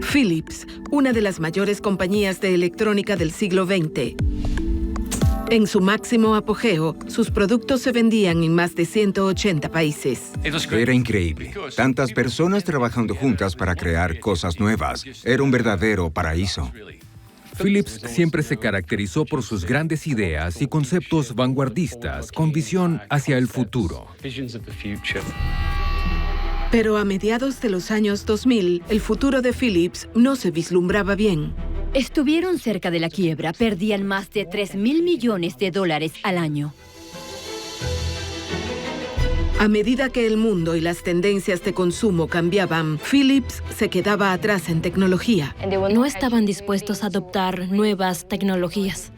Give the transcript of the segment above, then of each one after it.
Philips, una de las mayores compañías de electrónica del siglo XX. En su máximo apogeo, sus productos se vendían en más de 180 países. Era increíble. Tantas personas trabajando juntas para crear cosas nuevas. Era un verdadero paraíso. Philips siempre se caracterizó por sus grandes ideas y conceptos vanguardistas con visión hacia el futuro. Pero a mediados de los años 2000, el futuro de Philips no se vislumbraba bien. Estuvieron cerca de la quiebra, perdían más de $3.000 millones al año. A medida que el mundo y las tendencias de consumo cambiaban, Philips se quedaba atrás en tecnología. No estaban dispuestos a adoptar nuevas tecnologías.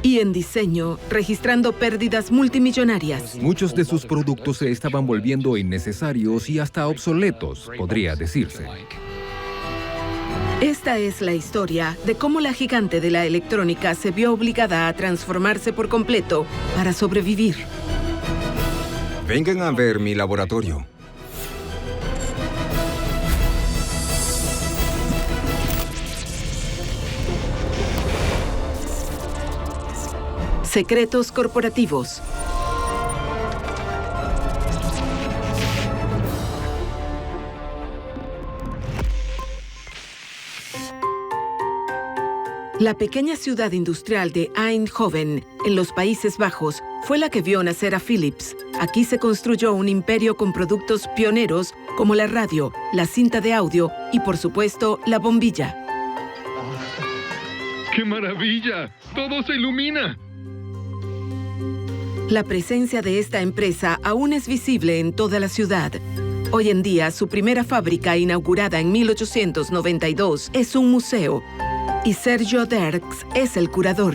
Y en diseño, registrando pérdidas multimillonarias. Muchos de sus productos se estaban volviendo innecesarios y hasta obsoletos, podría decirse. Esta es la historia de cómo la gigante de la electrónica se vio obligada a transformarse por completo para sobrevivir. Vengan a ver mi laboratorio. Secretos corporativos. La pequeña ciudad industrial de Eindhoven, en los Países Bajos, fue la que vio nacer a Philips. Aquí se construyó un imperio con productos pioneros como la radio, la cinta de audio y, por supuesto, la bombilla. ¡Qué maravilla! ¡Todo se ilumina! La presencia de esta empresa aún es visible en toda la ciudad. Hoy en día, su primera fábrica, inaugurada en 1892, es un museo. Y Sergio Derks es el curador.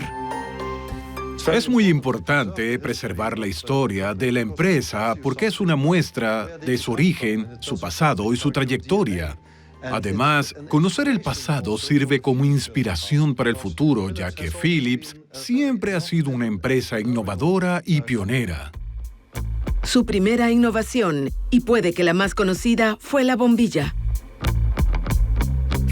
Es muy importante preservar la historia de la empresa porque es una muestra de su origen, su pasado y su trayectoria. Además, conocer el pasado sirve como inspiración para el futuro, ya que Philips siempre ha sido una empresa innovadora y pionera. Su primera innovación, y puede que la más conocida, fue la bombilla.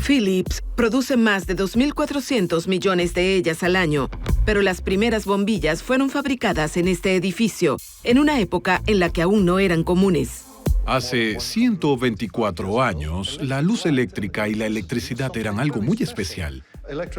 Philips produce más de 2.400 millones de ellas al año, pero las primeras bombillas fueron fabricadas en este edificio, en una época en la que aún no eran comunes. Hace 124 años, la luz eléctrica y la electricidad eran algo muy especial.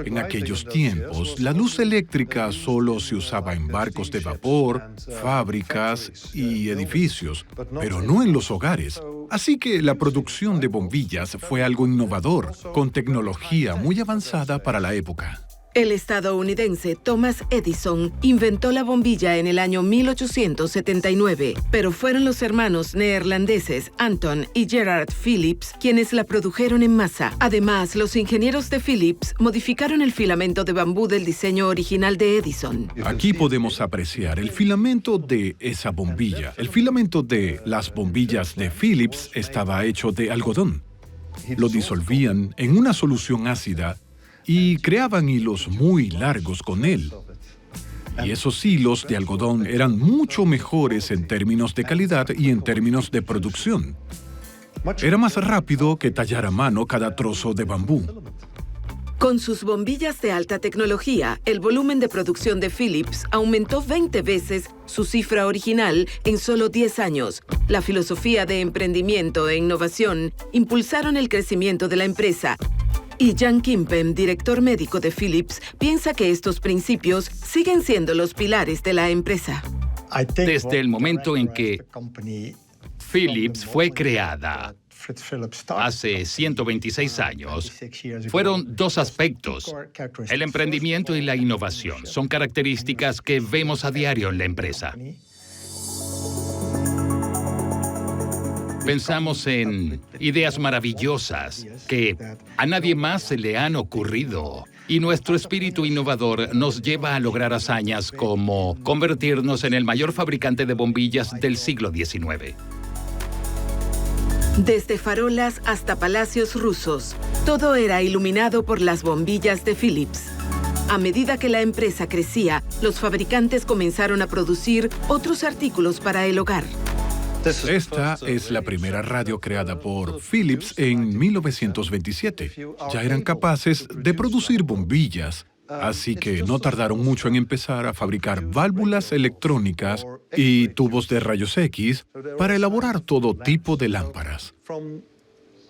En aquellos tiempos, la luz eléctrica solo se usaba en barcos de vapor, fábricas y edificios, pero no en los hogares. Así que la producción de bombillas fue algo innovador, con tecnología muy avanzada para la época. El estadounidense Thomas Edison inventó la bombilla en el año 1879, pero fueron los hermanos neerlandeses Anton y Gerard Philips quienes la produjeron en masa. Además, los ingenieros de Philips modificaron el filamento de bambú del diseño original de Edison. Aquí podemos apreciar el filamento de esa bombilla. El filamento de las bombillas de Philips estaba hecho de algodón. Lo disolvían en una solución ácida y creaban hilos muy largos con él. Y esos hilos de algodón eran mucho mejores en términos de calidad y en términos de producción. Era más rápido que tallar a mano cada trozo de bambú. Con sus bombillas de alta tecnología, el volumen de producción de Philips aumentó 20 veces su cifra original en solo 10 años. La filosofía de emprendimiento e innovación impulsaron el crecimiento de la empresa. Y Jan Kimpen, director médico de Philips, piensa que estos principios siguen siendo los pilares de la empresa. Desde el momento en que Philips fue creada, hace 126 años, fueron dos aspectos: el emprendimiento y la innovación. Son características que vemos a diario en la empresa. Pensamos en ideas maravillosas que a nadie más se le han ocurrido. Y nuestro espíritu innovador nos lleva a lograr hazañas como convertirnos en el mayor fabricante de bombillas del siglo XIX. Desde farolas hasta palacios rusos, todo era iluminado por las bombillas de Philips. A medida que la empresa crecía, los fabricantes comenzaron a producir otros artículos para el hogar. Esta es la primera radio creada por Philips en 1927. Ya eran capaces de producir bombillas, así que no tardaron mucho en empezar a fabricar válvulas electrónicas y tubos de rayos X para elaborar todo tipo de lámparas.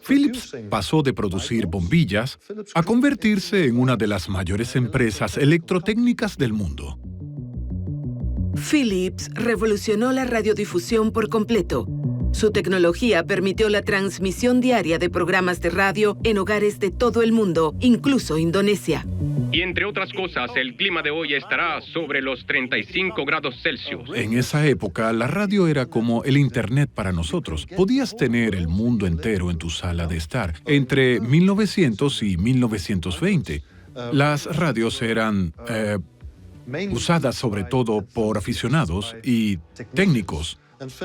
Philips pasó de producir bombillas a convertirse en una de las mayores empresas electrotécnicas del mundo. Philips revolucionó la radiodifusión por completo. Su tecnología permitió la transmisión diaria de programas de radio en hogares de todo el mundo, incluso Indonesia. Y entre otras cosas, el clima de hoy estará sobre los 35 grados Celsius. En esa época, la radio era como el Internet para nosotros. Podías tener el mundo entero en tu sala de estar. Entre 1900 y 1920, las radios eran usadas sobre todo por aficionados y técnicos.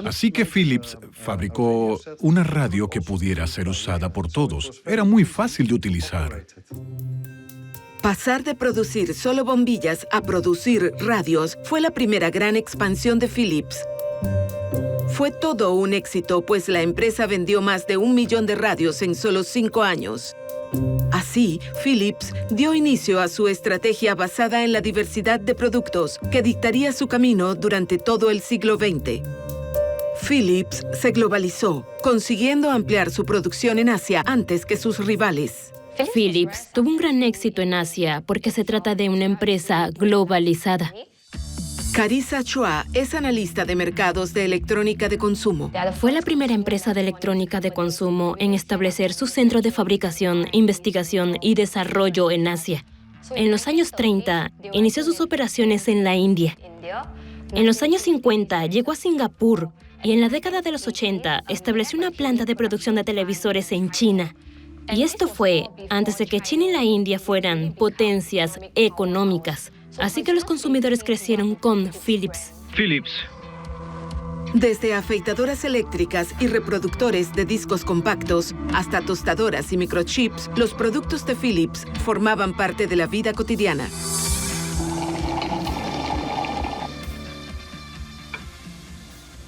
Así que Philips fabricó una radio que pudiera ser usada por todos. Era muy fácil de utilizar. Pasar de producir solo bombillas a producir radios fue la primera gran expansión de Philips. Fue todo un éxito, pues la empresa vendió más de 1 millón de radios en solo 5 años. Así, Philips dio inicio a su estrategia basada en la diversidad de productos que dictaría su camino durante todo el siglo XX. Philips se globalizó, consiguiendo ampliar su producción en Asia antes que sus rivales. Philips tuvo un gran éxito en Asia porque se trata de una empresa globalizada. Carissa Chua es analista de mercados de electrónica de consumo. Fue la primera empresa de electrónica de consumo en establecer su centro de fabricación, investigación y desarrollo en Asia. En los años 30, inició sus operaciones en la India. En los años 50, llegó a Singapur y en la década de los 80 estableció una planta de producción de televisores en China. Y esto fue antes de que China y la India fueran potencias económicas. Así que los consumidores crecieron con Philips. Philips. Desde afeitadoras eléctricas y reproductores de discos compactos hasta tostadoras y microchips, los productos de Philips formaban parte de la vida cotidiana.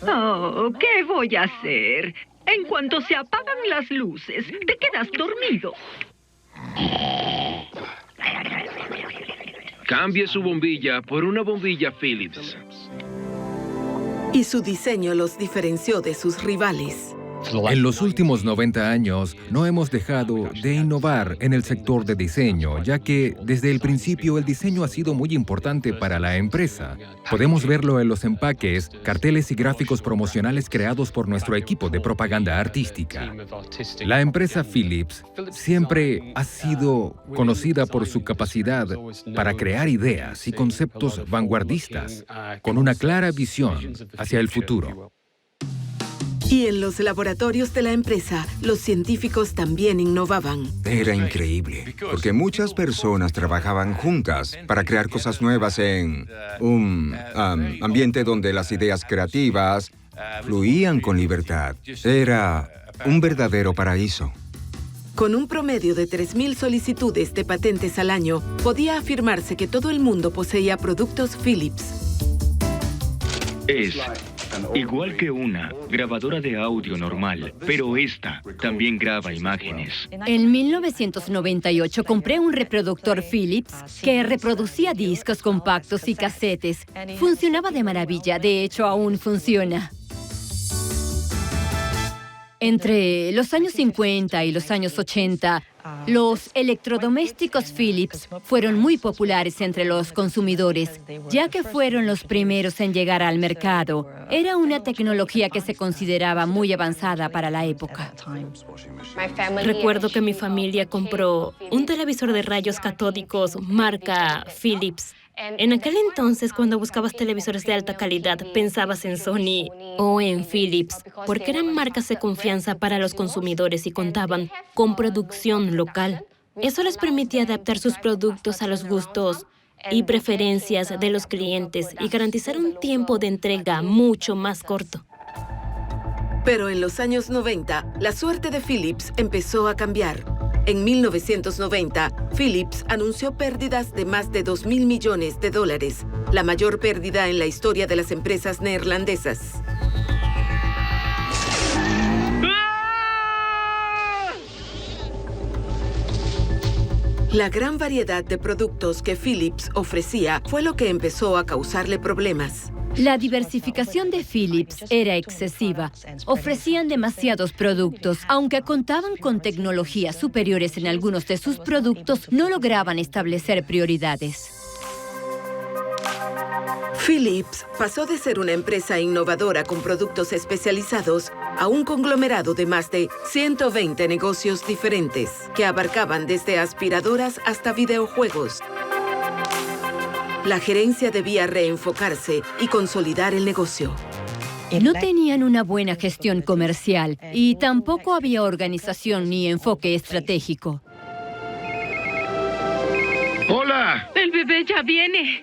Oh, ¿qué voy a hacer? En cuanto se apagan las luces, te quedas dormido. Cambie su bombilla por una bombilla Philips. Y su diseño los diferenció de sus rivales. En los últimos 90 años no hemos dejado de innovar en el sector de diseño, ya que desde el principio el diseño ha sido muy importante para la empresa. Podemos verlo en los empaques, carteles y gráficos promocionales creados por nuestro equipo de propaganda artística. La empresa Philips siempre ha sido conocida por su capacidad para crear ideas y conceptos vanguardistas, con una clara visión hacia el futuro. Y en los laboratorios de la empresa, los científicos también innovaban. Era increíble, porque muchas personas trabajaban juntas para crear cosas nuevas en un ambiente donde las ideas creativas fluían con libertad. Era un verdadero paraíso. Con un promedio de 3.000 solicitudes de patentes al año, podía afirmarse que todo el mundo poseía productos Philips. Es igual que una grabadora de audio normal, pero esta también graba imágenes. En 1998 compré un reproductor Philips que reproducía discos compactos y casetes. Funcionaba de maravilla, de hecho aún funciona. Entre los años 50 y los años 80, los electrodomésticos Philips fueron muy populares entre los consumidores, ya que fueron los primeros en llegar al mercado. Era una tecnología que se consideraba muy avanzada para la época. Recuerdo que mi familia compró un televisor de rayos catódicos marca Philips. En aquel entonces, cuando buscabas televisores de alta calidad, pensabas en Sony o en Philips, porque eran marcas de confianza para los consumidores y contaban con producción local. Eso les permitía adaptar sus productos a los gustos y preferencias de los clientes y garantizar un tiempo de entrega mucho más corto. Pero en los años 90, la suerte de Philips empezó a cambiar. En 1990, Philips anunció pérdidas de más de $2.000 millones, la mayor pérdida en la historia de las empresas neerlandesas. La gran variedad de productos que Philips ofrecía fue lo que empezó a causarle problemas. La diversificación de Philips era excesiva. Ofrecían demasiados productos. Aunque contaban con tecnologías superiores en algunos de sus productos, no lograban establecer prioridades. Philips pasó de ser una empresa innovadora con productos especializados a un conglomerado de más de 120 negocios diferentes, que abarcaban desde aspiradoras hasta videojuegos. La gerencia debía reenfocarse y consolidar el negocio. No tenían una buena gestión comercial y tampoco había organización ni enfoque estratégico. ¡Hola! El bebé ya viene.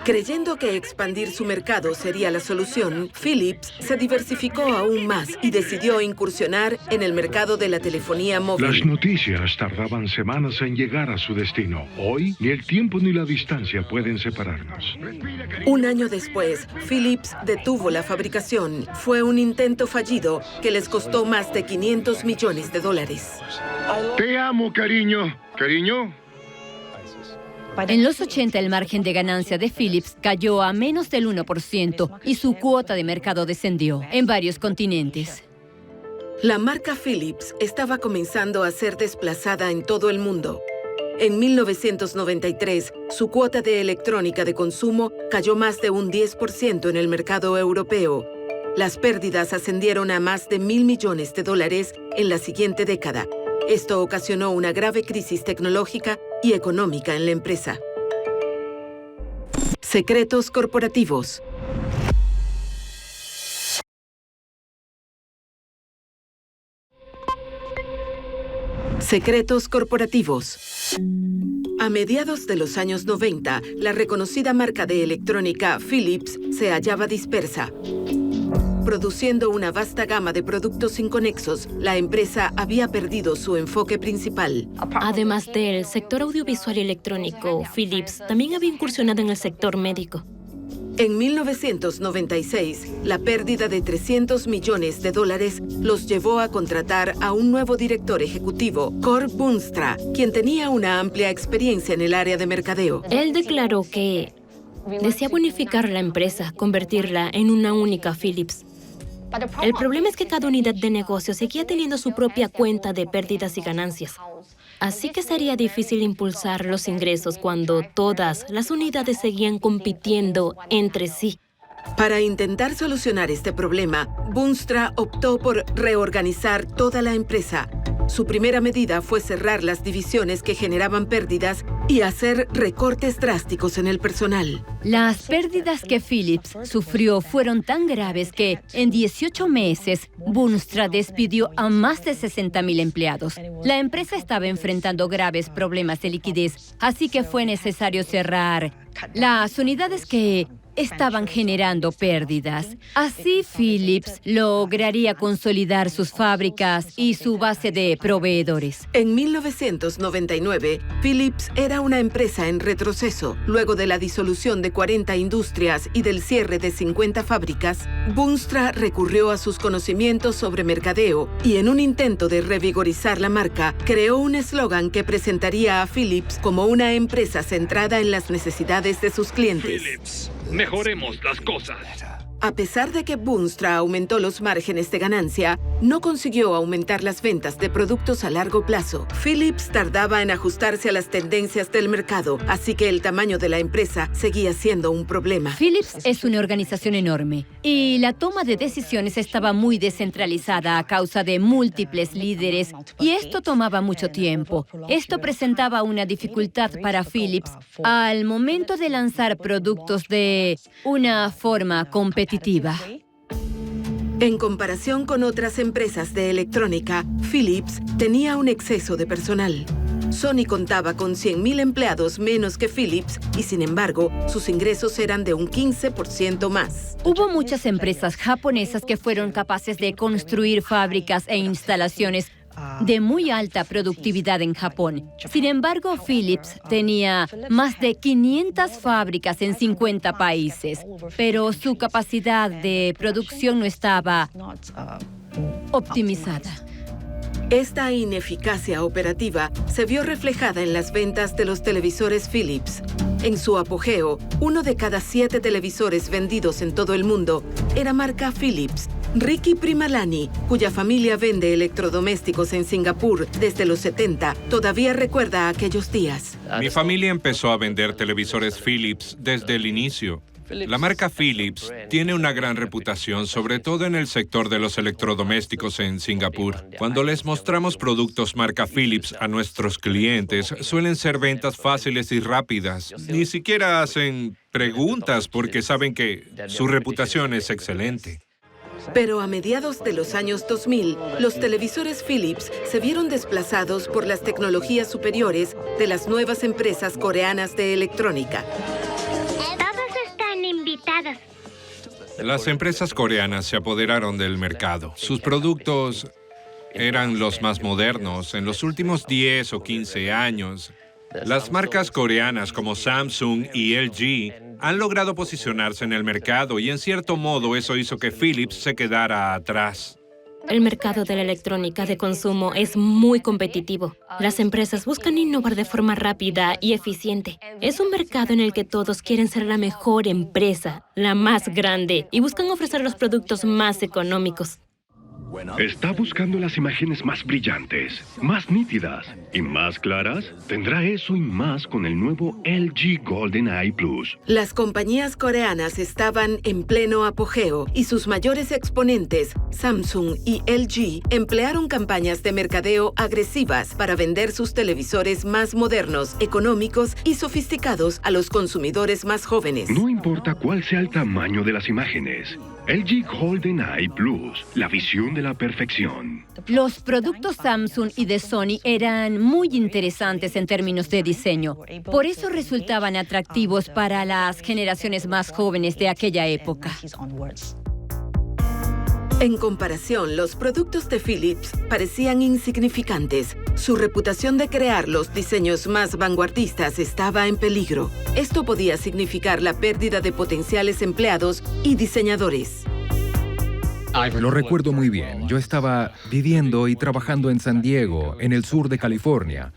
Creyendo que expandir su mercado sería la solución, Philips se diversificó aún más y decidió incursionar en el mercado de la telefonía móvil. Las noticias tardaban semanas en llegar a su destino. Hoy, ni el tiempo ni la distancia pueden separarnos. Un año después, Philips detuvo la fabricación. Fue un intento fallido que les costó más de $500 millones. Te amo, cariño. ¿Cariño? En los 80, el margen de ganancia de Philips cayó a menos del 1% y su cuota de mercado descendió en varios continentes. La marca Philips estaba comenzando a ser desplazada en todo el mundo. En 1993, su cuota de electrónica de consumo cayó más de un 10% en el mercado europeo. Las pérdidas ascendieron a más de $1.000 millones en la siguiente década. Esto ocasionó una grave crisis tecnológica y económica en la empresa. Secretos corporativos. Secretos corporativos. A mediados de los años 90, la reconocida marca de electrónica Philips se hallaba dispersa. Produciendo una vasta gama de productos inconexos, la empresa había perdido su enfoque principal. Además del sector audiovisual y electrónico, Philips también había incursionado en el sector médico. En 1996, la pérdida de $300 millones los llevó a contratar a un nuevo director ejecutivo, Cor Boonstra, quien tenía una amplia experiencia en el área de mercadeo. Él declaró que desea bonificar la empresa, convertirla en una única Philips. El problema es que cada unidad de negocio seguía teniendo su propia cuenta de pérdidas y ganancias. Así que sería difícil impulsar los ingresos cuando todas las unidades seguían compitiendo entre sí. Para intentar solucionar este problema, Boonstra optó por reorganizar toda la empresa. Su primera medida fue cerrar las divisiones que generaban pérdidas y hacer recortes drásticos en el personal. Las pérdidas que Philips sufrió fueron tan graves que en 18 meses Boonstra despidió a más de 60,000 empleados. La empresa estaba enfrentando graves problemas de liquidez, así que fue necesario cerrar las unidades que estaban generando pérdidas. Así, Philips lograría consolidar sus fábricas y su base de proveedores. En 1999, Philips era una empresa en retroceso. Luego de la disolución de 40 industrias y del cierre de 50 fábricas, Boonstra recurrió a sus conocimientos sobre mercadeo y, en un intento de revigorizar la marca, creó un eslogan que presentaría a Philips como una empresa centrada en las necesidades de sus clientes. Philips, mejoremos las cosas. A pesar de que Boonstra aumentó los márgenes de ganancia, no consiguió aumentar las ventas de productos a largo plazo. Philips tardaba en ajustarse a las tendencias del mercado, así que el tamaño de la empresa seguía siendo un problema. Philips es una organización enorme y la toma de decisiones estaba muy descentralizada a causa de múltiples líderes y esto tomaba mucho tiempo. Esto presentaba una dificultad para Philips al momento de lanzar productos de una forma competitiva. En comparación con otras empresas de electrónica, Philips tenía un exceso de personal. Sony contaba con 100,000 empleados menos que Philips y, sin embargo, sus ingresos eran de un 15% más. Hubo muchas empresas japonesas que fueron capaces de construir fábricas e instalaciones de muy alta productividad en Japón. Sin embargo, Philips tenía más de 500 fábricas en 50 países, pero su capacidad de producción no estaba optimizada. Esta ineficacia operativa se vio reflejada en las ventas de los televisores Philips. En su apogeo, 1 de cada 7 televisores vendidos en todo el mundo era marca Philips. Ricky Primalani, cuya familia vende electrodomésticos en Singapur desde los 70, todavía recuerda aquellos días. Mi familia empezó a vender televisores Philips desde el inicio. La marca Philips tiene una gran reputación, sobre todo en el sector de los electrodomésticos en Singapur. Cuando les mostramos productos marca Philips a nuestros clientes, suelen ser ventas fáciles y rápidas. Ni siquiera hacen preguntas porque saben que su reputación es excelente. Pero a mediados de los años 2000, los televisores Philips se vieron desplazados por las tecnologías superiores de las nuevas empresas coreanas de electrónica. Las empresas coreanas se apoderaron del mercado. Sus productos eran los más modernos en los últimos 10 o 15 años. Las marcas coreanas como Samsung y LG han logrado posicionarse en el mercado y en cierto modo eso hizo que Philips se quedara atrás. El mercado de la electrónica de consumo es muy competitivo. Las empresas buscan innovar de forma rápida y eficiente. Es un mercado en el que todos quieren ser la mejor empresa, la más grande, y buscan ofrecer los productos más económicos. ¿Está buscando las imágenes más brillantes, más nítidas y más claras? Tendrá eso y más con el nuevo LG GoldenEye Plus. Las compañías coreanas estaban en pleno apogeo y sus mayores exponentes, Samsung y LG, emplearon campañas de mercadeo agresivas para vender sus televisores más modernos, económicos y sofisticados a los consumidores más jóvenes. No importa cuál sea el tamaño de las imágenes. LG GoldenEye Plus, la visión de la perfección. Los productos Samsung y de Sony eran muy interesantes en términos de diseño. Por eso resultaban atractivos para las generaciones más jóvenes de aquella época. En comparación, los productos de Philips parecían insignificantes. Su reputación de crear los diseños más vanguardistas estaba en peligro. Esto podía significar la pérdida de potenciales empleados y diseñadores. Lo recuerdo muy bien. Yo estaba viviendo y trabajando en San Diego, en el sur de California.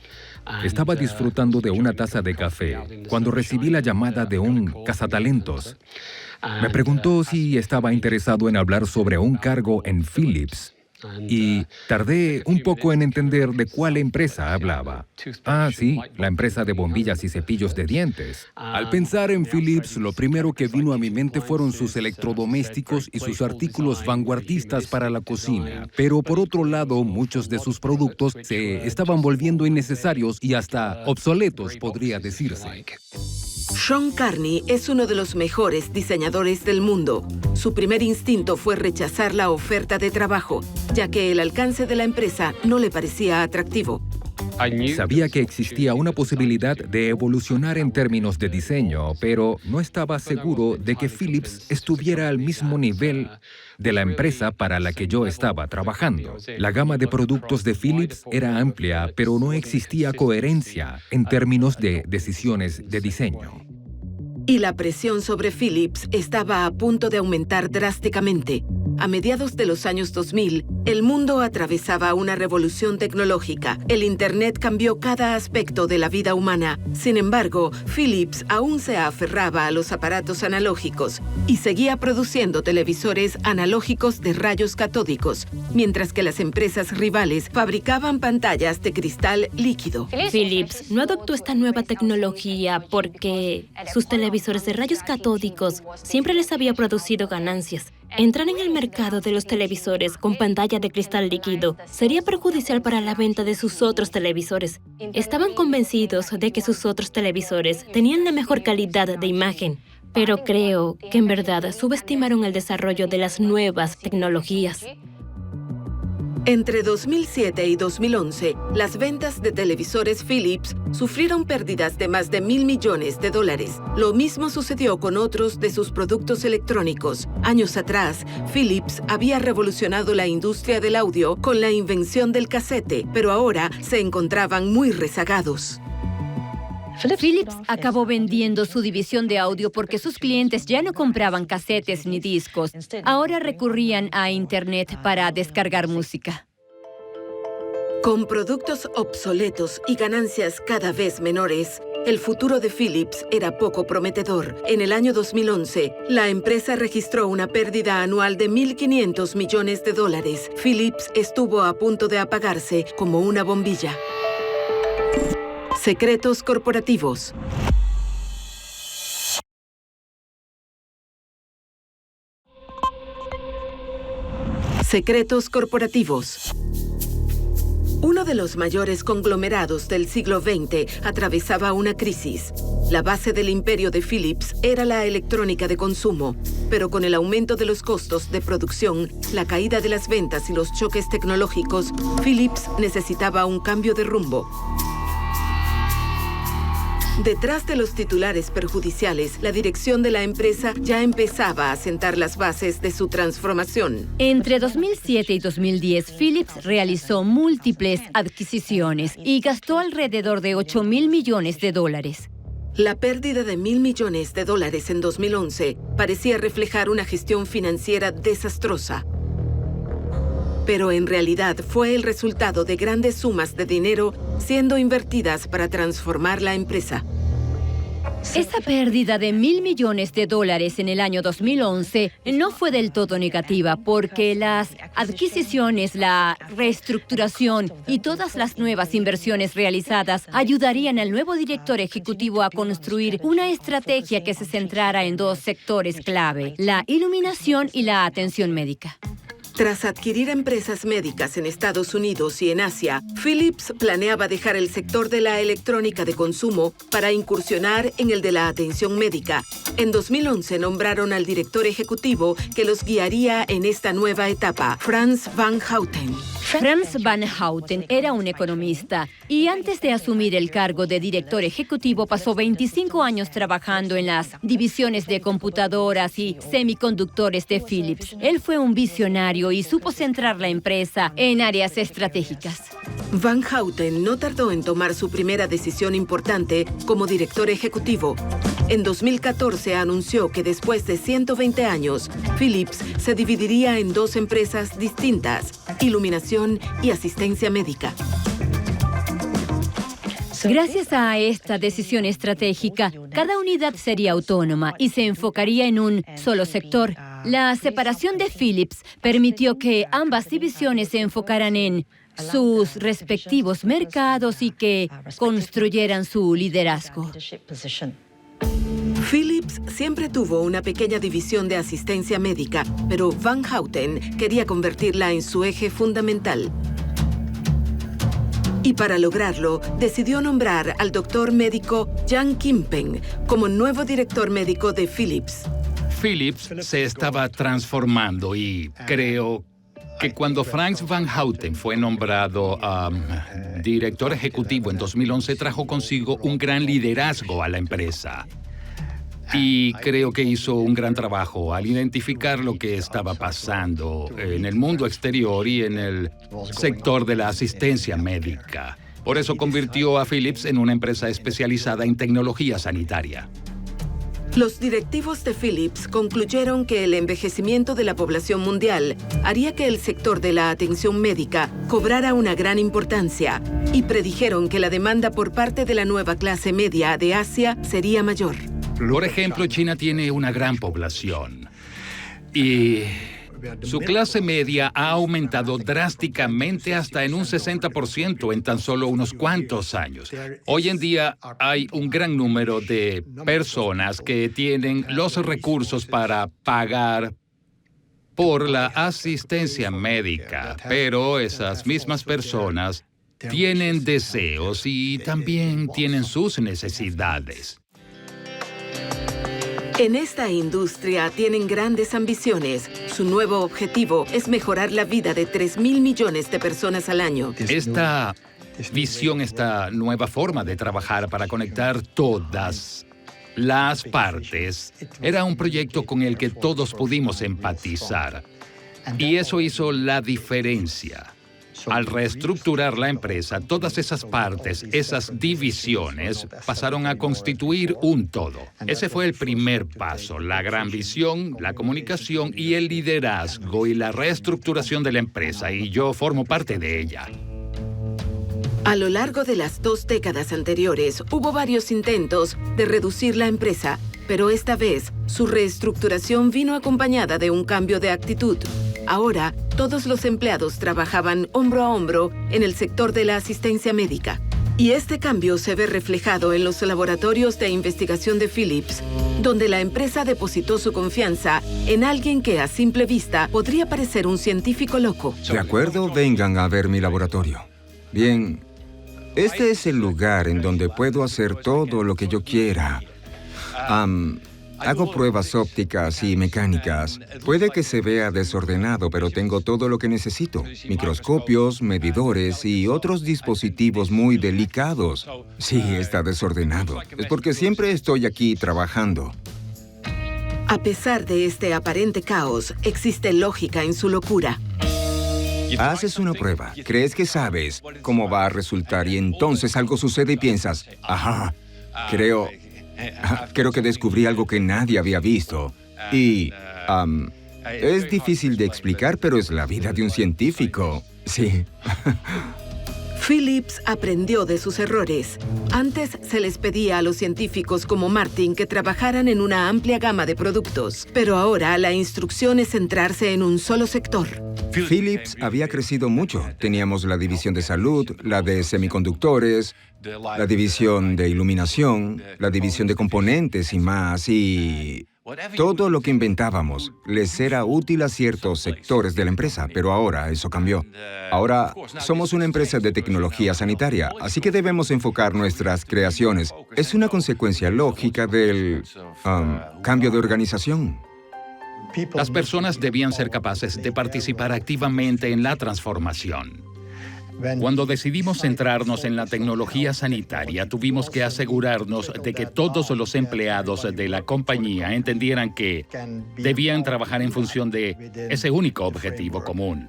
Estaba disfrutando de una taza de café cuando recibí la llamada de un cazatalentos. Me preguntó si estaba interesado en hablar sobre un cargo en Philips. Y tardé un poco en entender de cuál empresa hablaba. Ah, sí, la empresa de bombillas y cepillos de dientes. Al pensar en Philips, lo primero que vino a mi mente fueron sus electrodomésticos y sus artículos vanguardistas para la cocina. Pero por otro lado, muchos de sus productos se estaban volviendo innecesarios y hasta obsoletos, podría decirse. Sean Carney es uno de los mejores diseñadores del mundo. Su primer instinto fue rechazar la oferta de trabajo, ya que el alcance de la empresa no le parecía atractivo. Sabía que existía una posibilidad de evolucionar en términos de diseño, pero no estaba seguro de que Philips estuviera al mismo nivel de la empresa para la que yo estaba trabajando. La gama de productos de Philips era amplia, pero no existía coherencia en términos de decisiones de diseño. Y la presión sobre Philips estaba a punto de aumentar drásticamente. A mediados de los años 2000, el mundo atravesaba una revolución tecnológica. El Internet cambió cada aspecto de la vida humana. Sin embargo, Philips aún se aferraba a los aparatos analógicos y seguía produciendo televisores analógicos de rayos catódicos, mientras que las empresas rivales fabricaban pantallas de cristal líquido. Philips no adoptó esta nueva tecnología porque sus televisores de rayos catódicos siempre les había producido ganancias. Entrar en el mercado de los televisores con pantalla de cristal líquido sería perjudicial para la venta de sus otros televisores. Estaban convencidos de que sus otros televisores tenían la mejor calidad de imagen, pero creo que en verdad subestimaron el desarrollo de las nuevas tecnologías. Entre 2007 y 2011, las ventas de televisores Philips sufrieron pérdidas de más de $1.000 millones. Lo mismo sucedió con otros de sus productos electrónicos. Años atrás, Philips había revolucionado la industria del audio con la invención del casete, pero ahora se encontraban muy rezagados. Philips acabó vendiendo su división de audio porque sus clientes ya no compraban casetes ni discos. Ahora recurrían a Internet para descargar música. Con productos obsoletos y ganancias cada vez menores, el futuro de Philips era poco prometedor. En el año 2011, la empresa registró una pérdida anual de $1.500 millones. Philips estuvo a punto de apagarse como una bombilla. Secretos corporativos. Secretos corporativos. Uno de los mayores conglomerados del siglo XX atravesaba una crisis. La base del imperio de Philips era la electrónica de consumo, pero con el aumento de los costos de producción, la caída de las ventas y los choques tecnológicos, Philips necesitaba un cambio de rumbo. Detrás de los titulares perjudiciales, la dirección de la empresa ya empezaba a sentar las bases de su transformación. Entre 2007 y 2010, Philips realizó múltiples adquisiciones y gastó alrededor de $8.000 millones. La pérdida de $1.000 millones en 2011 parecía reflejar una gestión financiera desastrosa. Pero en realidad fue el resultado de grandes sumas de dinero siendo invertidas para transformar la empresa. Esa pérdida de $1.000 millones en el año 2011 no fue del todo negativa porque las adquisiciones, la reestructuración y todas las nuevas inversiones realizadas ayudarían al nuevo director ejecutivo a construir una estrategia que se centrara en dos sectores clave, la iluminación y la atención médica. Tras adquirir empresas médicas en Estados Unidos y en Asia, Philips planeaba dejar el sector de la electrónica de consumo para incursionar en el de la atención médica. En 2011 nombraron al director ejecutivo que los guiaría en esta nueva etapa, Frans van Houten. Frans van Houten era un economista y antes de asumir el cargo de director ejecutivo pasó 25 años trabajando en las divisiones de computadoras y semiconductores de Philips. Él fue un visionario y supo centrar la empresa en áreas estratégicas. Van Houten no tardó en tomar su primera decisión importante como director ejecutivo. En 2014 anunció que después de 120 años, Philips se dividiría en dos empresas distintas, iluminación y asistencia médica. Gracias a esta decisión estratégica, cada unidad sería autónoma y se enfocaría en un solo sector. La separación de Philips permitió que ambas divisiones se enfocaran en sus respectivos mercados y que construyeran su liderazgo. Philips siempre tuvo una pequeña división de asistencia médica, pero Van Houten quería convertirla en su eje fundamental. Y para lograrlo, decidió nombrar al doctor médico Jan Kimpen como nuevo director médico de Philips. Philips se estaba transformando y creo que cuando Frans van Houten fue nombrado director ejecutivo en 2011, trajo consigo un gran liderazgo a la empresa. Y creo que hizo un gran trabajo al identificar lo que estaba pasando en el mundo exterior y en el sector de la asistencia médica. Por eso convirtió a Philips en una empresa especializada en tecnología sanitaria. Los directivos de Philips concluyeron que el envejecimiento de la población mundial haría que el sector de la atención médica cobrara una gran importancia y predijeron que la demanda por parte de la nueva clase media de Asia sería mayor. Por ejemplo, China tiene una gran población y su clase media ha aumentado drásticamente hasta en un 60% en tan solo unos cuantos años. Hoy en día hay un gran número de personas que tienen los recursos para pagar por la asistencia médica, pero esas mismas personas tienen deseos y también tienen sus necesidades. En esta industria tienen grandes ambiciones. Su nuevo objetivo es mejorar la vida de 3.000 millones de personas al año. Esta visión, esta nueva forma de trabajar para conectar todas las partes, era un proyecto con el que todos pudimos empatizar. Y eso hizo la diferencia. Al reestructurar la empresa, todas esas partes, esas divisiones, pasaron a constituir un todo. Ese fue el primer paso, la gran visión, la comunicación y el liderazgo y la reestructuración de la empresa, y yo formo parte de ella. A lo largo de las 2 décadas anteriores, hubo varios intentos de reducir la empresa, pero esta vez su reestructuración vino acompañada de un cambio de actitud. Ahora, todos los empleados trabajaban hombro a hombro en el sector de la asistencia médica. Y este cambio se ve reflejado en los laboratorios de investigación de Philips, donde la empresa depositó su confianza en alguien que a simple vista podría parecer un científico loco. De acuerdo, vengan a ver mi laboratorio. Bien, este es el lugar en donde puedo hacer todo lo que yo quiera. Hago pruebas ópticas y mecánicas. Puede que se vea desordenado, pero tengo todo lo que necesito. Microscopios, medidores y otros dispositivos muy delicados. Sí, está desordenado. Es porque siempre estoy aquí trabajando. A pesar de este aparente caos, existe lógica en su locura. Haces una prueba, crees que sabes cómo va a resultar y entonces algo sucede y piensas, ajá, creo que descubrí algo que nadie había visto. Y es difícil de explicar, pero es la vida de un científico. Sí. Philips aprendió de sus errores. Antes se les pedía a los científicos como Martin que trabajaran en una amplia gama de productos, pero ahora la instrucción es centrarse en un solo sector. Philips había crecido mucho. Teníamos la división de salud, la de semiconductores, la división de iluminación, la división de componentes y más, y todo lo que inventábamos les era útil a ciertos sectores de la empresa, pero ahora eso cambió. Ahora somos una empresa de tecnología sanitaria, así que debemos enfocar nuestras creaciones. Es una consecuencia lógica del cambio de organización. Las personas debían ser capaces de participar activamente en la transformación. Cuando decidimos centrarnos en la tecnología sanitaria, tuvimos que asegurarnos de que todos los empleados de la compañía entendieran que debían trabajar en función de ese único objetivo común.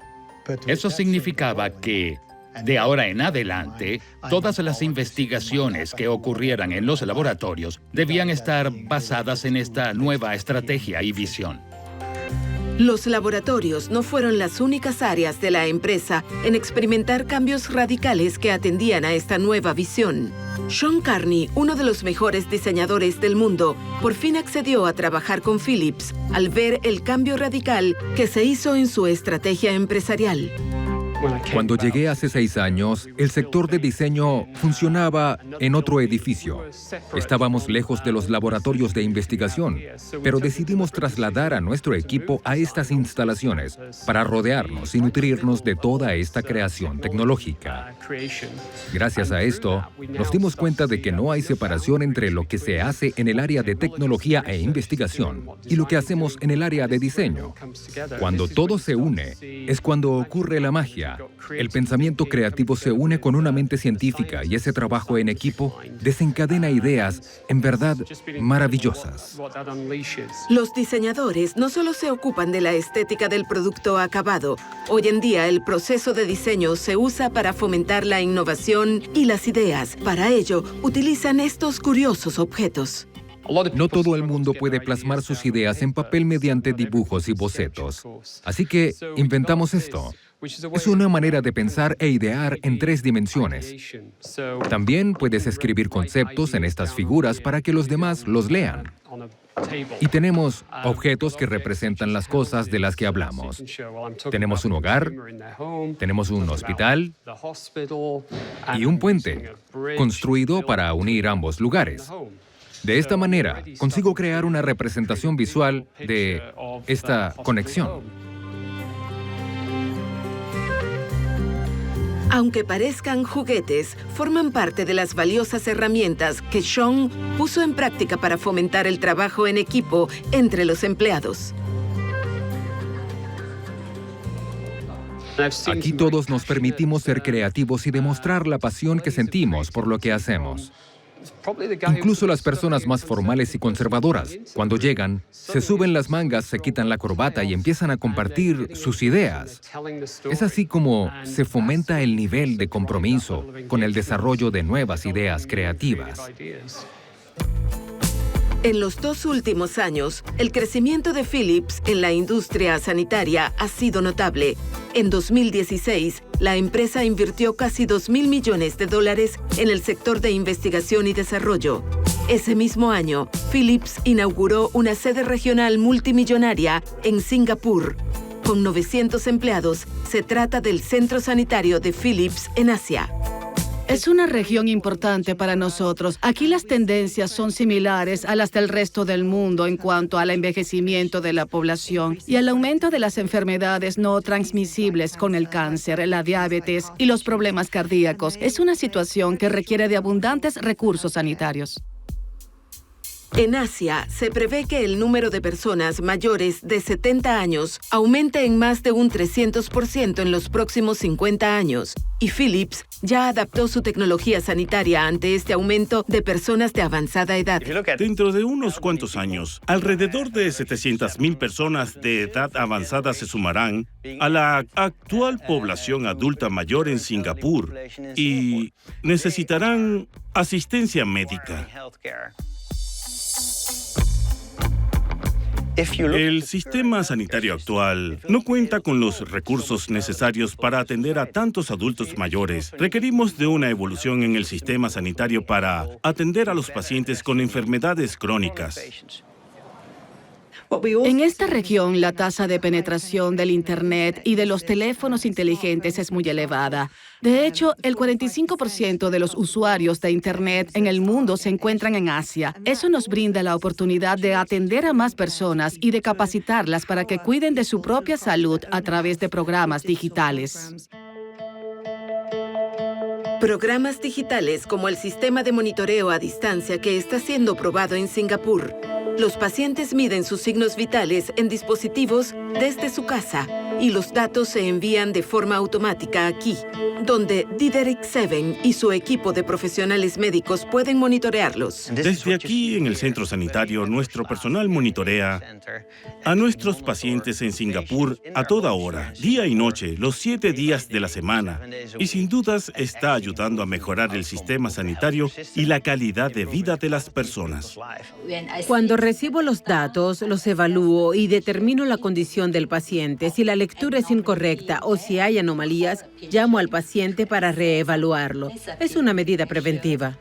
Eso significaba que, de ahora en adelante, todas las investigaciones que ocurrieran en los laboratorios debían estar basadas en esta nueva estrategia y visión. Los laboratorios no fueron las únicas áreas de la empresa en experimentar cambios radicales que atendían a esta nueva visión. Sean Carney, uno de los mejores diseñadores del mundo, por fin accedió a trabajar con Philips al ver el cambio radical que se hizo en su estrategia empresarial. Cuando llegué hace 6 años, el sector de diseño funcionaba en otro edificio. Estábamos lejos de los laboratorios de investigación, pero decidimos trasladar a nuestro equipo a estas instalaciones para rodearnos y nutrirnos de toda esta creación tecnológica. Gracias a esto, nos dimos cuenta de que no hay separación entre lo que se hace en el área de tecnología e investigación y lo que hacemos en el área de diseño. Cuando todo se une, es cuando ocurre la magia. El pensamiento creativo se une con una mente científica y ese trabajo en equipo desencadena ideas en verdad maravillosas. Los diseñadores no solo se ocupan de la estética del producto acabado. Hoy en día el proceso de diseño se usa para fomentar la innovación y las ideas. Para ello, utilizan estos curiosos objetos. No todo el mundo puede plasmar sus ideas en papel mediante dibujos y bocetos. Así que inventamos esto. Es una manera de pensar e idear en 3 dimensiones. También puedes escribir conceptos en estas figuras para que los demás los lean. Y tenemos objetos que representan las cosas de las que hablamos. Tenemos un hogar, tenemos un hospital y un puente, construido para unir ambos lugares. De esta manera, consigo crear una representación visual de esta conexión. Aunque parezcan juguetes, forman parte de las valiosas herramientas que Sean puso en práctica para fomentar el trabajo en equipo entre los empleados. Aquí todos nos permitimos ser creativos y demostrar la pasión que sentimos por lo que hacemos. Incluso las personas más formales y conservadoras, cuando llegan, se suben las mangas, se quitan la corbata y empiezan a compartir sus ideas. Es así como se fomenta el nivel de compromiso con el desarrollo de nuevas ideas creativas. En los 2 últimos años, el crecimiento de Philips en la industria sanitaria ha sido notable. En 2016, la empresa invirtió casi $2.000 millones en el sector de investigación y desarrollo. Ese mismo año, Philips inauguró una sede regional multimillonaria en Singapur. Con 900 empleados, se trata del centro sanitario de Philips en Asia. Es una región importante para nosotros. Aquí las tendencias son similares a las del resto del mundo en cuanto al envejecimiento de la población y al aumento de las enfermedades no transmisibles con el cáncer, la diabetes y los problemas cardíacos. Es una situación que requiere de abundantes recursos sanitarios. En Asia, se prevé que el número de personas mayores de 70 años aumente en más de un 300% en los próximos 50 años, y Philips ya adaptó su tecnología sanitaria ante este aumento de personas de avanzada edad. Dentro de unos cuantos años, alrededor de 700.000 personas de edad avanzada se sumarán a la actual población adulta mayor en Singapur y necesitarán asistencia médica. El sistema sanitario actual no cuenta con los recursos necesarios para atender a tantos adultos mayores. Requerimos de una evolución en el sistema sanitario para atender a los pacientes con enfermedades crónicas. En esta región, la tasa de penetración del Internet y de los teléfonos inteligentes es muy elevada. De hecho, el 45% de los usuarios de Internet en el mundo se encuentran en Asia. Eso nos brinda la oportunidad de atender a más personas y de capacitarlas para que cuiden de su propia salud a través de programas digitales. Programas digitales como el sistema de monitoreo a distancia que está siendo probado en Singapur. Los pacientes miden sus signos vitales en dispositivos desde su casa y los datos se envían de forma automática aquí, donde Diderik Seven y su equipo de profesionales médicos pueden monitorearlos. Desde aquí, en el centro sanitario, nuestro personal monitorea a nuestros pacientes en Singapur a toda hora, día y noche, los 7 días de la semana. Y sin dudas está ayudando a mejorar el sistema sanitario y la calidad de vida de las personas. Cuando recibo los datos, los evalúo y determino la condición del paciente. Si la lectura es incorrecta o si hay anomalías, llamo al paciente para reevaluarlo. Es una medida preventiva.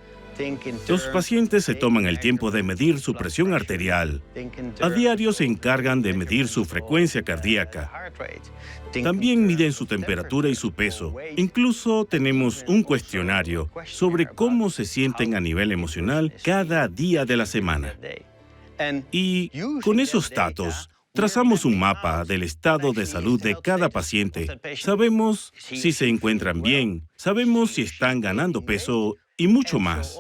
Los pacientes se toman el tiempo de medir su presión arterial. A diario se encargan de medir su frecuencia cardíaca. También miden su temperatura y su peso. Incluso tenemos un cuestionario sobre cómo se sienten a nivel emocional cada día de la semana. Y con esos datos, trazamos un mapa del estado de salud de cada paciente. Sabemos si se encuentran bien, sabemos si están ganando peso y mucho más.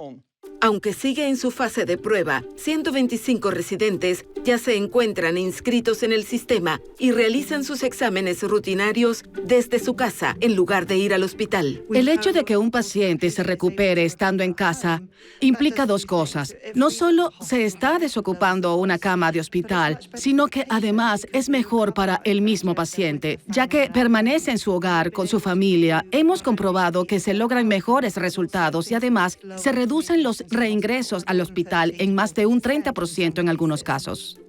Aunque sigue en su fase de prueba, 125 residentes ya se encuentran inscritos en el sistema y realizan sus exámenes rutinarios desde su casa en lugar de ir al hospital. El hecho de que un paciente se recupere estando en casa implica dos cosas. No solo se está desocupando una cama de hospital, sino que además es mejor para el mismo paciente, ya que permanece en su hogar con su familia. Hemos comprobado que se logran mejores resultados y además se reducen los reingresos al hospital en más de un 30% en algunos casos.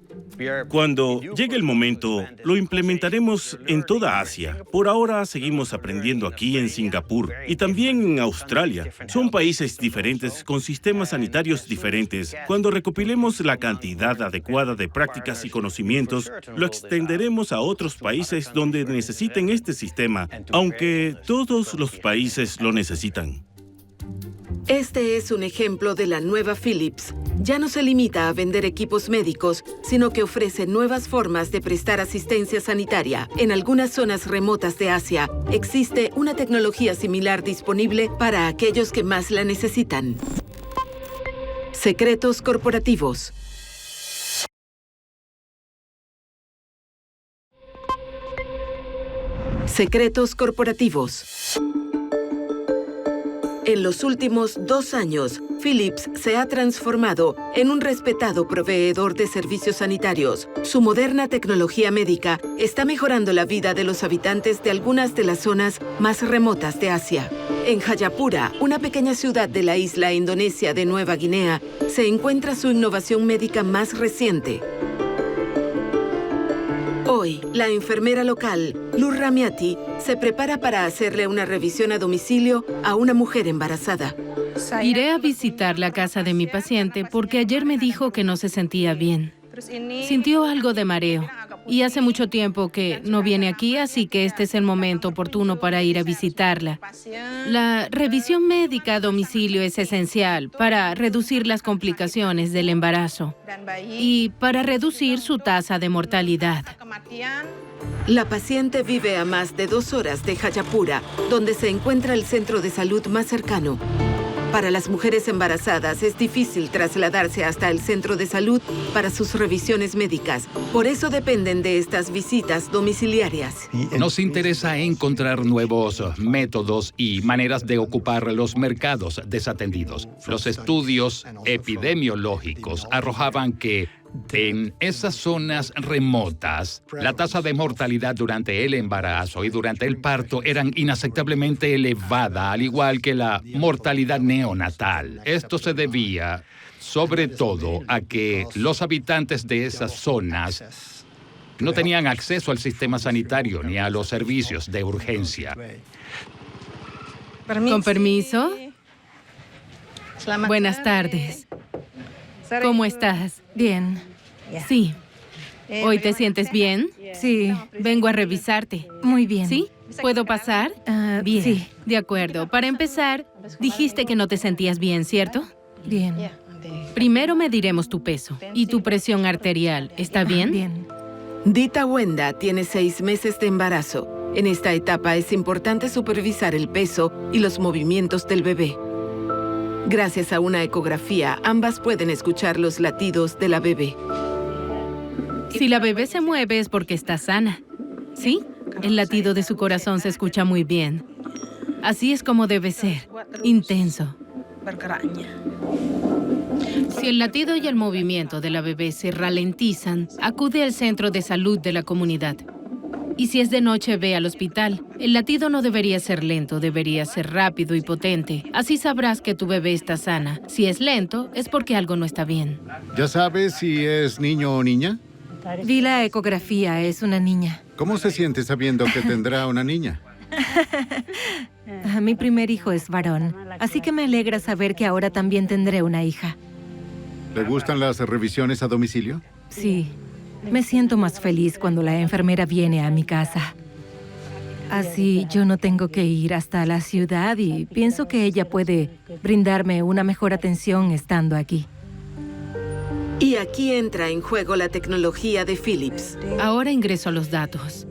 Cuando llegue el momento, lo implementaremos en toda Asia. Por ahora seguimos aprendiendo aquí en Singapur y también en Australia. Son países diferentes con sistemas sanitarios diferentes. Cuando recopilemos la cantidad adecuada de prácticas y conocimientos, lo extenderemos a otros países donde necesiten este sistema, aunque todos los países lo necesitan. Este es un ejemplo de la nueva Philips. Ya no se limita a vender equipos médicos, sino que ofrece nuevas formas de prestar asistencia sanitaria. En algunas zonas remotas de Asia, existe una tecnología similar disponible para aquellos que más la necesitan. Secretos corporativos. Secretos corporativos. En los últimos 2 años, Philips se ha transformado en un respetado proveedor de servicios sanitarios. Su moderna tecnología médica está mejorando la vida de los habitantes de algunas de las zonas más remotas de Asia. En Jayapura, una pequeña ciudad de la isla indonesia de Nueva Guinea, se encuentra su innovación médica más reciente. Hoy, la enfermera local Lur Ramiati se prepara para hacerle una revisión a domicilio a una mujer embarazada. Iré a visitar la casa de mi paciente porque ayer me dijo que no se sentía bien. Sintió algo de mareo y hace mucho tiempo que no viene aquí, así que este es el momento oportuno para ir a visitarla. La revisión médica a domicilio es esencial para reducir las complicaciones del embarazo y para reducir su tasa de mortalidad. La paciente vive a más de 2 horas de Jayapura, donde se encuentra el centro de salud más cercano. Para las mujeres embarazadas es difícil trasladarse hasta el centro de salud para sus revisiones médicas. Por eso dependen de estas visitas domiciliarias. Nos interesa encontrar nuevos métodos y maneras de ocupar los mercados desatendidos. Los estudios epidemiológicos arrojaban que en esas zonas remotas, la tasa de mortalidad durante el embarazo y durante el parto eran inaceptablemente elevada, al igual que la mortalidad neonatal. Esto se debía, sobre todo, a que los habitantes de esas zonas no tenían acceso al sistema sanitario ni a los servicios de urgencia. ¿Con permiso? Buenas tardes. ¿Cómo estás? Bien. Sí. ¿Hoy te sientes bien? Sí. Vengo a revisarte. Muy bien. ¿Sí? ¿Puedo pasar? Bien. Sí. De acuerdo. Para empezar, dijiste que no te sentías bien, ¿cierto? Bien. Primero mediremos tu peso y tu presión arterial. ¿Está bien? Bien. Dita Wenda tiene 6 meses de embarazo. En esta etapa es importante supervisar el peso y los movimientos del bebé. Gracias a una ecografía, ambas pueden escuchar los latidos de la bebé. Si la bebé se mueve es porque está sana. ¿Sí? El latido de su corazón se escucha muy bien. Así es como debe ser, intenso. Si el latido y el movimiento de la bebé se ralentizan, acude al centro de salud de la comunidad. Y si es de noche, ve al hospital. El latido no debería ser lento, debería ser rápido y potente. Así sabrás que tu bebé está sana. Si es lento, es porque algo no está bien. ¿Ya sabes si es niño o niña? Vi la ecografía, es una niña. ¿Cómo se siente sabiendo que tendrá una niña? Mi primer hijo es varón, así que me alegra saber que ahora también tendré una hija. ¿Le gustan las revisiones a domicilio? Sí. Me siento más feliz cuando la enfermera viene a mi casa. Así yo no tengo que ir hasta la ciudad y pienso que ella puede brindarme una mejor atención estando aquí. Y aquí entra en juego la tecnología de Philips. Ahora ingreso los datos.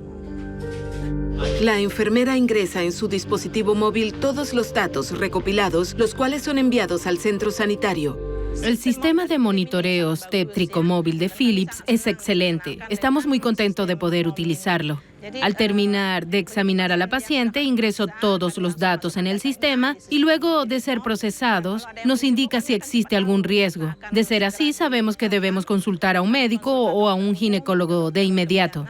La enfermera ingresa en su dispositivo móvil todos los datos recopilados, los cuales son enviados al centro sanitario. El sistema de monitoreo obstétrico móvil de Philips es excelente. Estamos muy contentos de poder utilizarlo. Al terminar de examinar a la paciente, ingreso todos los datos en el sistema y luego de ser procesados, nos indica si existe algún riesgo. De ser así, sabemos que debemos consultar a un médico o a un ginecólogo de inmediato.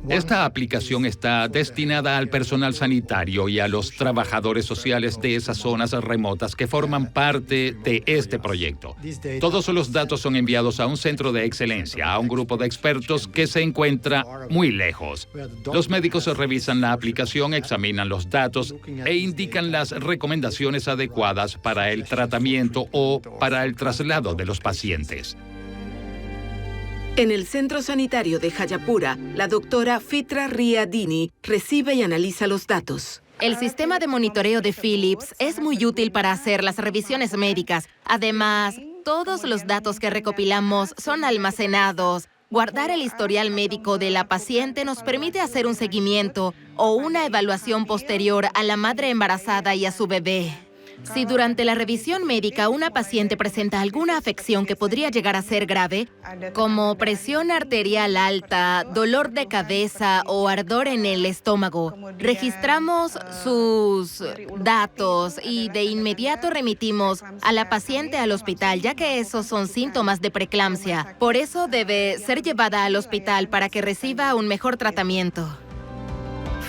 Esta aplicación está destinada al personal sanitario y a los trabajadores sociales de esas zonas remotas que forman parte de este proyecto. Todos los datos son enviados a un centro de excelencia, a un grupo de expertos que se encuentra muy lejos. Los médicos revisan la aplicación, examinan los datos e indican las recomendaciones adecuadas para el tratamiento o para el traslado de los pacientes. En el centro sanitario de Jayapura, la doctora Fitra Ria Dini recibe y analiza los datos. El sistema de monitoreo de Philips es muy útil para hacer las revisiones médicas. Además, todos los datos que recopilamos son almacenados. Guardar el historial médico de la paciente nos permite hacer un seguimiento o una evaluación posterior a la madre embarazada y a su bebé. Si durante la revisión médica una paciente presenta alguna afección que podría llegar a ser grave, como presión arterial alta, dolor de cabeza o ardor en el estómago, registramos sus datos y de inmediato remitimos a la paciente al hospital, ya que esos son síntomas de preeclampsia. Por eso debe ser llevada al hospital para que reciba un mejor tratamiento.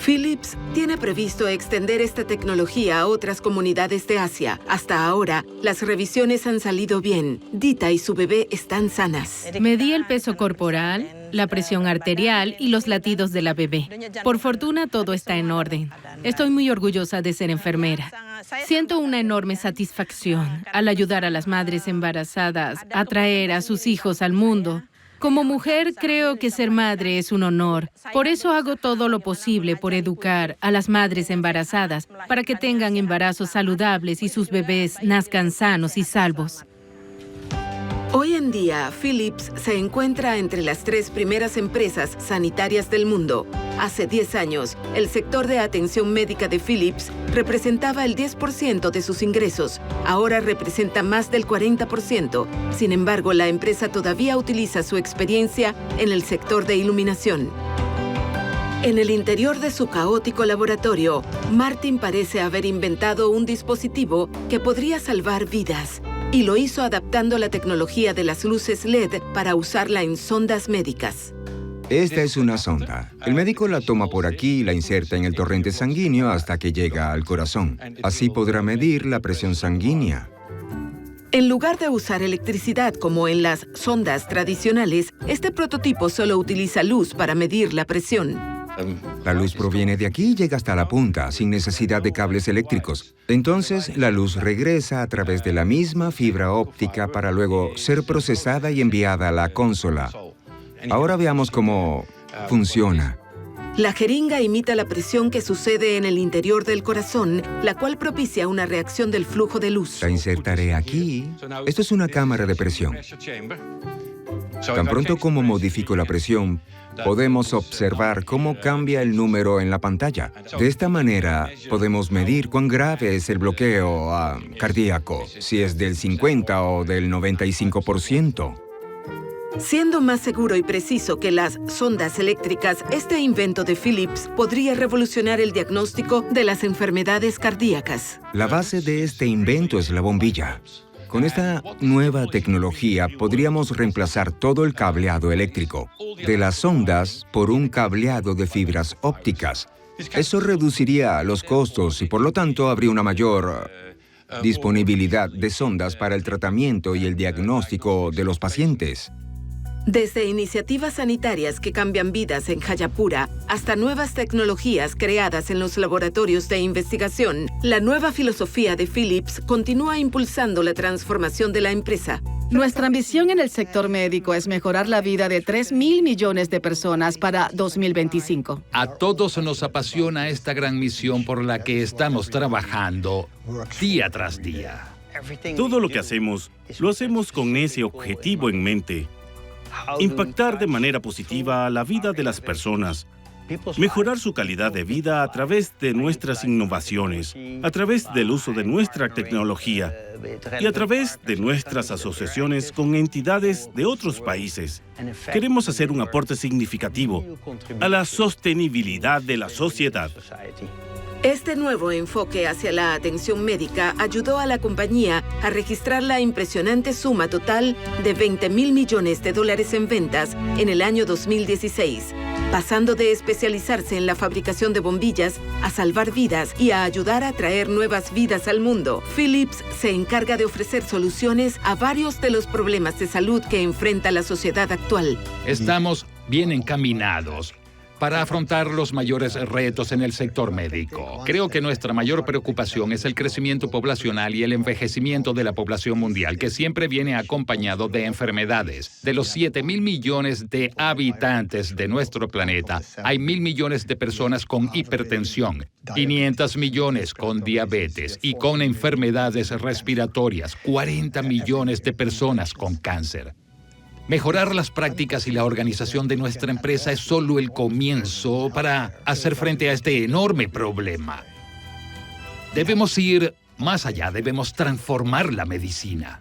Philips tiene previsto extender esta tecnología a otras comunidades de Asia. Hasta ahora, las revisiones han salido bien. Dita y su bebé están sanas. Medí el peso corporal la presión arterial y los latidos de la bebé. Por fortuna, todo está en orden. Estoy muy orgullosa de ser enfermera. Siento una enorme satisfacción al ayudar a las madres embarazadas a traer a sus hijos al mundo. Como mujer, creo que ser madre es un honor. Por eso hago todo lo posible por educar a las madres embarazadas para que tengan embarazos saludables y sus bebés nazcan sanos y salvos. Hoy en día, Philips se encuentra entre las 3 primeras empresas sanitarias del mundo. Hace 10 años, el sector de atención médica de Philips representaba el 10% de sus ingresos. Ahora representa más del 40%. Sin embargo, la empresa todavía utiliza su experiencia en el sector de iluminación. En el interior de su caótico laboratorio, Martin parece haber inventado un dispositivo que podría salvar vidas. Y lo hizo adaptando la tecnología de las luces LED para usarla en sondas médicas. Esta es una sonda. El médico la toma por aquí y la inserta en el torrente sanguíneo hasta que llega al corazón. Así podrá medir la presión sanguínea. En lugar de usar electricidad como en las sondas tradicionales, este prototipo solo utiliza luz para medir la presión. La luz proviene de aquí y llega hasta la punta, sin necesidad de cables eléctricos. Entonces, la luz regresa a través de la misma fibra óptica para luego ser procesada y enviada a la consola. Ahora veamos cómo funciona. La jeringa imita la presión que sucede en el interior del corazón, la cual propicia una reacción del flujo de luz. La insertaré aquí. Esto es una cámara de presión. Tan pronto como modifico la presión, podemos observar cómo cambia el número en la pantalla. De esta manera, podemos medir cuán grave es el bloqueo cardíaco, si es del 50 o del 95%. Siendo más seguro y preciso que las sondas eléctricas, este invento de Philips podría revolucionar el diagnóstico de las enfermedades cardíacas. La base de este invento es la bombilla. Con esta nueva tecnología podríamos reemplazar todo el cableado eléctrico de las sondas por un cableado de fibras ópticas. Eso reduciría los costos y por lo tanto habría una mayor disponibilidad de sondas para el tratamiento y el diagnóstico de los pacientes. Desde iniciativas sanitarias que cambian vidas en Jayapura hasta nuevas tecnologías creadas en los laboratorios de investigación, la nueva filosofía de Philips continúa impulsando la transformación de la empresa. Nuestra ambición en el sector médico es mejorar la vida de 3.000 millones de personas para 2025. A todos nos apasiona esta gran misión por la que estamos trabajando día tras día. Todo lo que hacemos, lo hacemos con ese objetivo en mente. Impactar de manera positiva a la vida de las personas, mejorar su calidad de vida a través de nuestras innovaciones, a través del uso de nuestra tecnología y a través de nuestras asociaciones con entidades de otros países. Queremos hacer un aporte significativo a la sostenibilidad de la sociedad. Este nuevo enfoque hacia la atención médica ayudó a la compañía a registrar la impresionante suma total de $20.000 millones en ventas en el año 2016, pasando de especializarse en la fabricación de bombillas a salvar vidas y a ayudar a traer nuevas vidas al mundo. Philips se encarga de ofrecer soluciones a varios de los problemas de salud que enfrenta la sociedad actual. Estamos bien encaminados para afrontar los mayores retos en el sector médico. Creo que nuestra mayor preocupación es el crecimiento poblacional y el envejecimiento de la población mundial, que siempre viene acompañado de enfermedades. De los 7.000 millones de habitantes de nuestro planeta, hay 1.000 millones de personas con hipertensión, 500 millones con diabetes y con enfermedades respiratorias, 40 millones de personas con cáncer. Mejorar las prácticas y la organización de nuestra empresa es solo el comienzo para hacer frente a este enorme problema. Debemos ir más allá, debemos transformar la medicina.